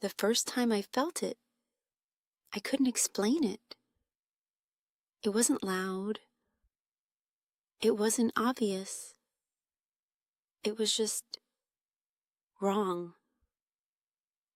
The first time I felt it, I couldn't explain it. It wasn't loud. It wasn't obvious. It was just wrong.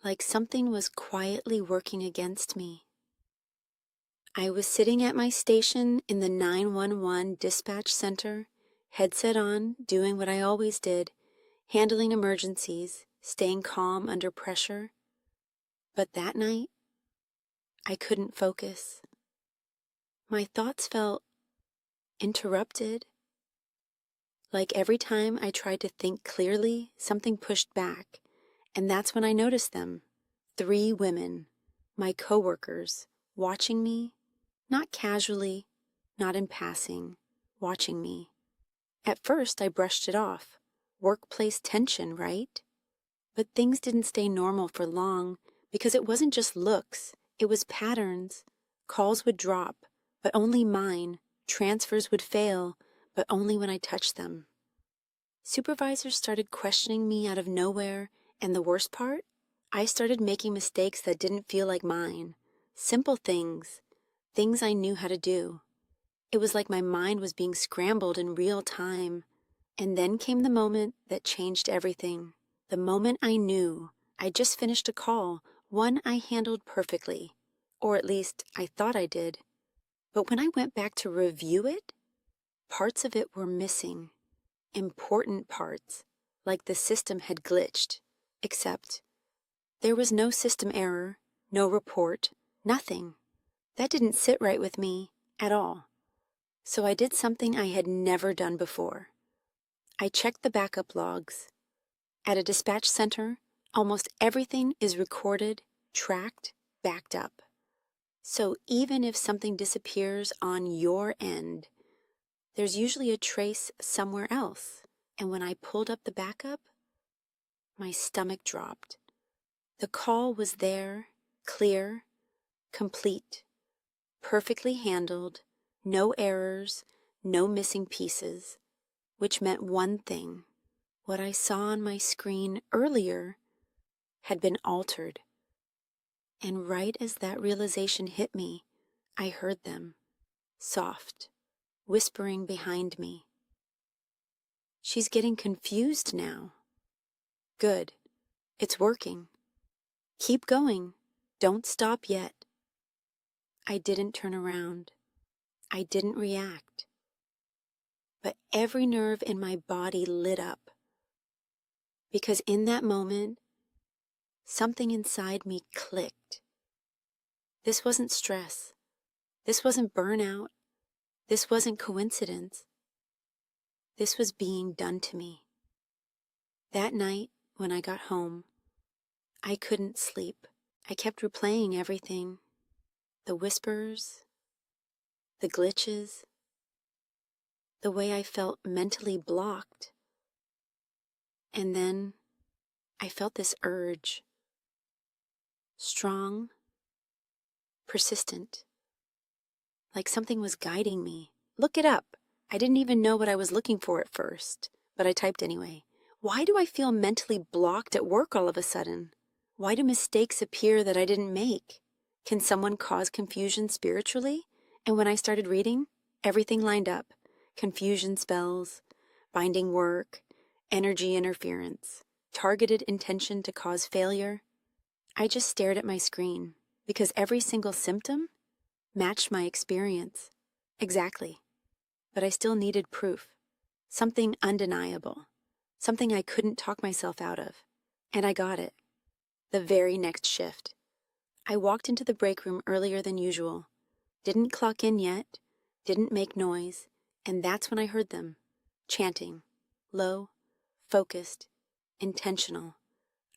Like something was quietly working against me. I was sitting at my station in the 911 dispatch center, headset on, doing what I always did, handling emergencies, staying calm under pressure. But that night, I couldn't focus. My thoughts felt interrupted. Like every time I tried to think clearly, something pushed back, and that's when I noticed them. 3 women, my coworkers, watching me, not casually, not in passing, watching me. At first, I brushed it off. Workplace tension, right? But things didn't stay normal for long because it wasn't just looks, it was patterns. Calls would drop, but only mine. Transfers would fail, but only when I touched them. Supervisors started questioning me out of nowhere, and the worst part? I started making mistakes that didn't feel like mine. Simple things, things I knew how to do. It was like my mind was being scrambled in real time. And then came the moment that changed everything. The moment I knew I just finished a call, one I handled perfectly. Or at least I thought I did. But when I went back to review it, parts of it were missing. Important parts, like the system had glitched. Except there was no system error, no report, nothing. That didn't sit right with me at all. So I did something I had never done before. I checked the backup logs. At a dispatch center, almost everything is recorded, tracked, backed up. So even if something disappears on your end, there's usually a trace somewhere else. And when I pulled up the backup, my stomach dropped. The call was there, clear, complete, perfectly handled, no errors, no missing pieces, which meant one thing. What I saw on my screen earlier had been altered. And right as that realization hit me, I heard them, soft, whispering behind me. She's getting confused now. Good. It's working. Keep going. Don't stop yet. I didn't turn around. I didn't react. But every nerve in my body lit up. Because in that moment, something inside me clicked. This wasn't stress. This wasn't burnout. This wasn't coincidence. This was being done to me. That night, when I got home, I couldn't sleep. I kept replaying everything. The whispers, the glitches, the way I felt mentally blocked. And then I felt this urge. Strong, persistent. Like something was guiding me. Look it up. I didn't even know what I was looking for at first, but I typed anyway. Why do I feel mentally blocked at work all of a sudden? Why do mistakes appear that I didn't make? Can someone cause confusion spiritually? And when I started reading, everything lined up. Confusion spells, binding work, energy interference, targeted intention to cause failure. I just stared at my screen because every single symptom matched my experience. Exactly. But I still needed proof. Something undeniable. Something I couldn't talk myself out of. And I got it. The very next shift. I walked into the break room earlier than usual. Didn't clock in yet. Didn't make noise. And that's when I heard them. Chanting. Low. Focused. Intentional.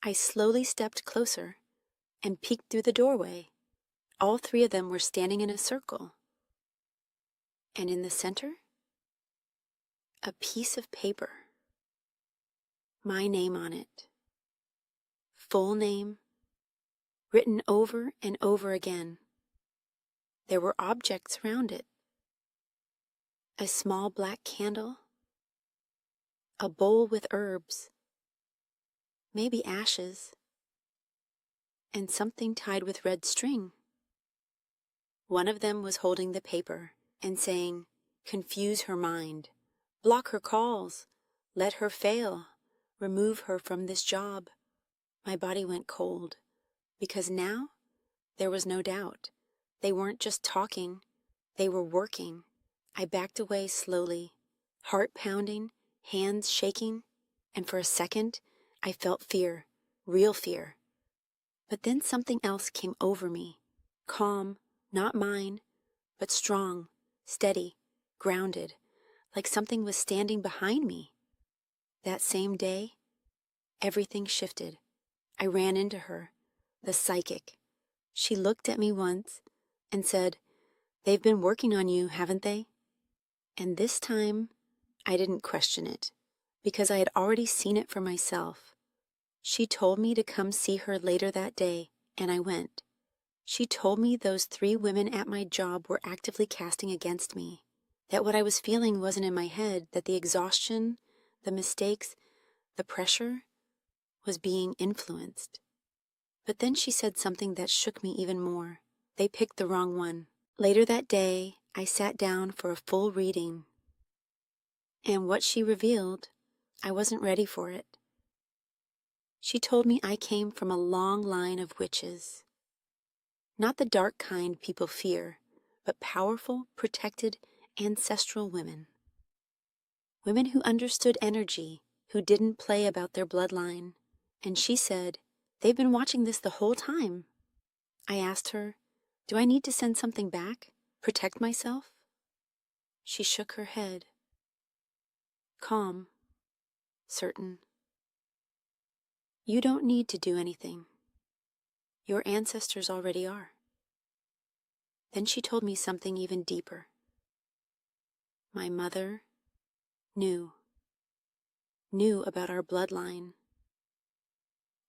I slowly stepped closer and peeked through the doorway. All 3 of them were standing in a circle. And in the center, a piece of paper. My name on it. Full name, written over and over again. There were objects around it. A small black candle, a bowl with herbs, maybe ashes, and something tied with red string. One of them was holding the paper and saying, "Confuse her mind, block her calls, let her fail, remove her from this job." My body went cold, because now there was no doubt. They weren't just talking, they were working. I backed away slowly, heart pounding, hands shaking, and for a second I felt fear, real fear. But then something else came over me, calm, not mine, but strong, steady, grounded, like something was standing behind me. That same day, everything shifted. I ran into her, the psychic. She looked at me once and said, "They've been working on you, haven't they?" And this time, I didn't question it, because I had already seen it for myself. She told me to come see her later that day, and I went. She told me those 3 women at my job were actively casting against me, that what I was feeling wasn't in my head, that the exhaustion, the mistakes, the pressure was being influenced. But then she said something that shook me even more. They picked the wrong one. Later that day, I sat down for a full reading, and what she revealed, I wasn't ready for it. She told me I came from a long line of witches. Not the dark kind people fear, but powerful, protected, ancestral women. Women who understood energy, who didn't play about their bloodline. And she said, "They've been watching this the whole time." I asked her, "Do I need to send something back? Protect myself?" She shook her head. Calm, certain. "You don't need to do anything. Your ancestors already are." Then she told me something even deeper. My mother knew about our bloodline,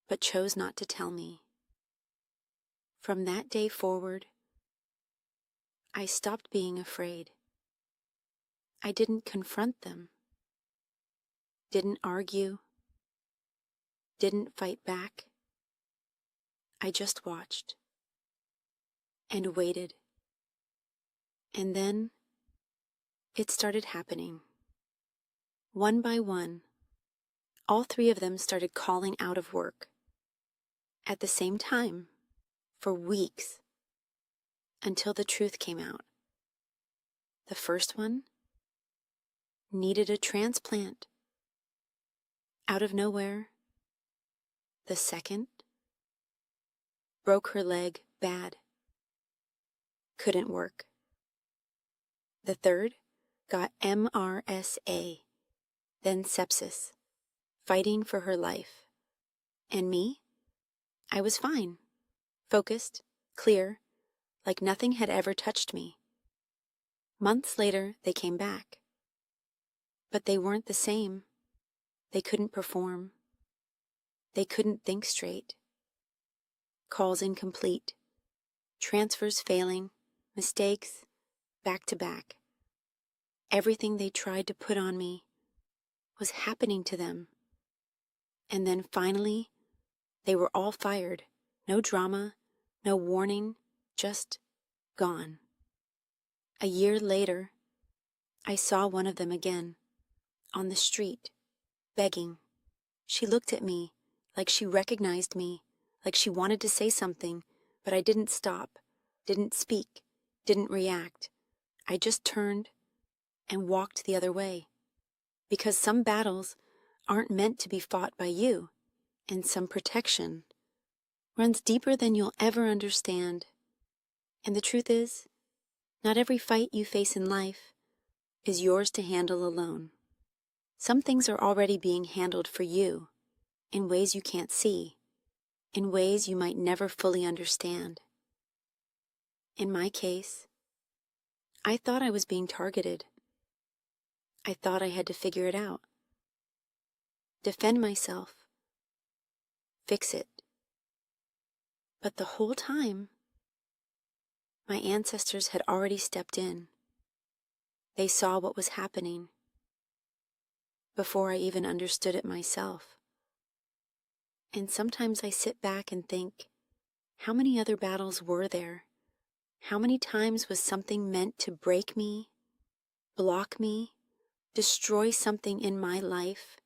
but chose not to tell me. From that day forward, I stopped being afraid. I didn't confront them, didn't argue, didn't fight back. I just watched and waited. And then it started happening. One by one, all 3 of them started calling out of work at the same time for weeks until the truth came out. The first one needed a transplant out of nowhere. The second broke her leg bad, couldn't work. The third got MRSA, then sepsis, fighting for her life. And me? I was fine, focused, clear, like nothing had ever touched me. Months later, they came back. But they weren't the same. They couldn't perform. They couldn't think straight. Calls incomplete. Transfers failing. Mistakes, back to back. Everything they tried to put on me was happening to them. And then finally, they were all fired. No drama, no warning, just gone. A year later, I saw one of them again, on the street, begging. She looked at me like she recognized me, like she wanted to say something, but I didn't stop, didn't speak, didn't react. I just turned and walked the other way, because some battles aren't meant to be fought by you, and some protection runs deeper than you'll ever understand. And the truth is, not every fight you face in life is yours to handle alone. Some things are already being handled for you in ways you can't see, in ways you might never fully understand. In my case, I thought I was being targeted. I thought I had to figure it out, defend myself, fix it. But the whole time, my ancestors had already stepped in. They saw what was happening before I even understood it myself. And sometimes I sit back and think, How many other battles were there? How many times was something meant to break me, block me, destroy something in my life,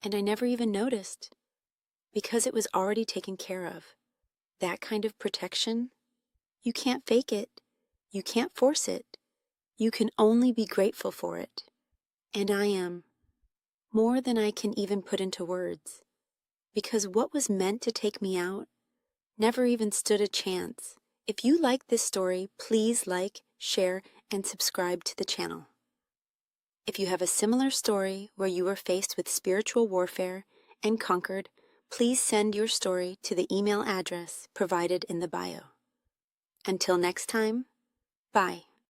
and I never even noticed because it was already taken care of? That kind of protection, you can't fake it. You can't force it. You can only be grateful for it. And I am, more than I can even put into words, because what was meant to take me out never even stood a chance. If you like this story, please like, share, and subscribe to the channel. If you have a similar story where you were faced with spiritual warfare and conquered, please send your story to the email address provided in the bio. Until next time, bye.